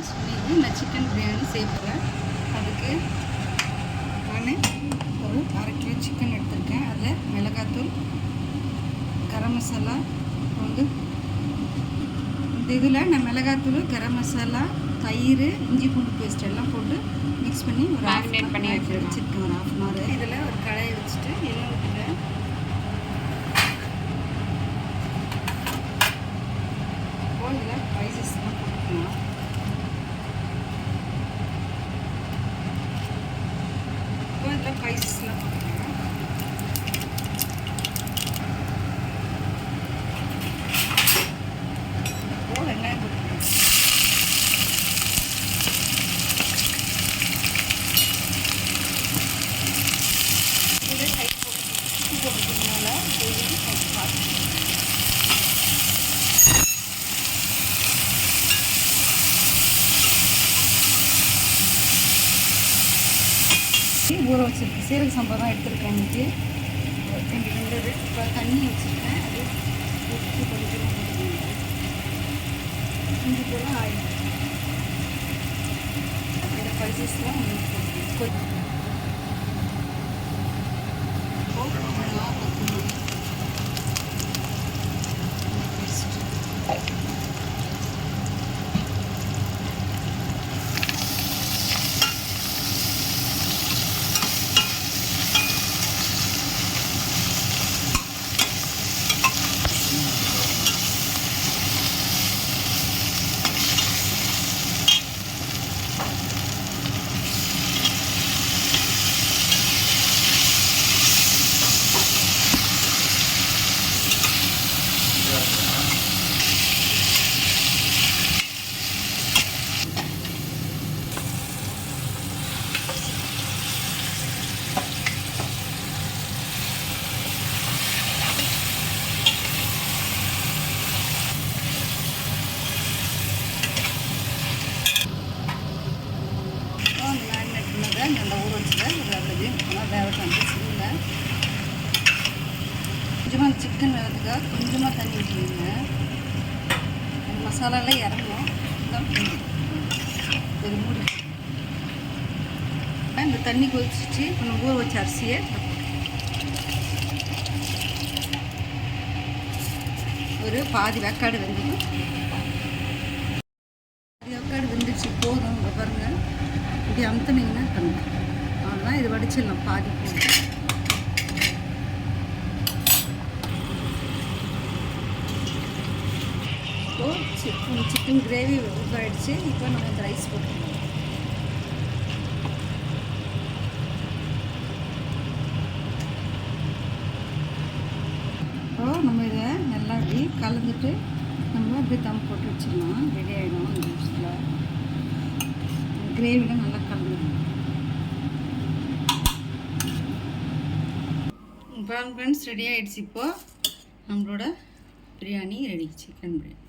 Friends, இன்றைக்கி நான் chicken biryani செய்ய போகிறேன். அதுக்கு நான் ஒரு 1/2 கிலோ சிக்கன் எடுத்திருக்கேன். அதில் மிளகாத்தூள், கரம் மசாலா வந்து இந்த இதில் நான் மிளகாத்தூள், கரம் மசாலா, தயிர், இஞ்சி பூண்டு பேஸ்ட் எல்லாம் போட்டு மிக்ஸ் பண்ணி ஒரு மேரினேட் பண்ணி வச்சுருக்கேன். ஒரு 1/2 அன் ஹவர். இதில் ஒரு கடாயை வச்சுட்டு எண்ணெய் ஊற்றுறேன். இதில் ஸ்பைசஸ்லாம் போட்டுக்கலாம். இதில் ஸ்பைசஸ்லாம் போட்டுக்கலாம். வெங்காயம் போட்டுக்கலாம். இதில் கை உப்பு போட்டுக்கிறதுனால கொஞ்சம் பார்த்து ஊற வச்சுருக்கேன். சீரக சம்பா தான் எடுத்துருக்கேன். இன்றைக்கி ரெண்டு இப்போ தண்ணி வச்சுருக்கேன். அது உப்பு கொஞ்சம் போட்டுக்கோங்க. இஞ்சி போல் ஆயில் இந்த ஸ்பைசஸ்லாம் போட்டுக்கோங்க. நல்லா ஊற வச்சுட்டேன். அவ்வளோதையும் நல்லா வேகட்டும். சிம்மில் கொஞ்சமாக அந்த சிக்கன் வேகிறதுக்காக கொஞ்சமாக தண்ணி ஊற்றிடுங்க. மசாலாலாம் இறங்கணும். இது மூடி இந்த தண்ணி கொதிச்சிச்சு. இப்போ நம்ம ஊற வச்ச அரிசியை ஒரு பாதி வேக்காடு வெந்துடும். பாதி வேக்காடு வெந்துச்சு போதும். பாருங்கள், இப்படி அமுத்துனீங்கன்னா பண்ணும். அதெல்லாம் இது வடிச்சிடலாம். பாதி போதும். இப்போது சிக்கன் கிரேவி ஆகிடுச்சு. இப்போ நம்ம இந்த ரைஸ் போட்டுக்கலாம். இப்போது நம்ம இதை நல்லா அப்படி கலந்துட்டு நம்ம அப்படியே தம் போட்டு வச்சிடலாம். ரெடி ஆகிடும். இந்த நிமிஷத்தில் கிரேவியில் நல்லா கலந்துடும். ஃப்ரெண்ட்ஸ், ரெடி ஆகிடுச்சு. இப்போது நம்மளோட பிரியாணி ரெடி. சிக்கன் பிரியாணி.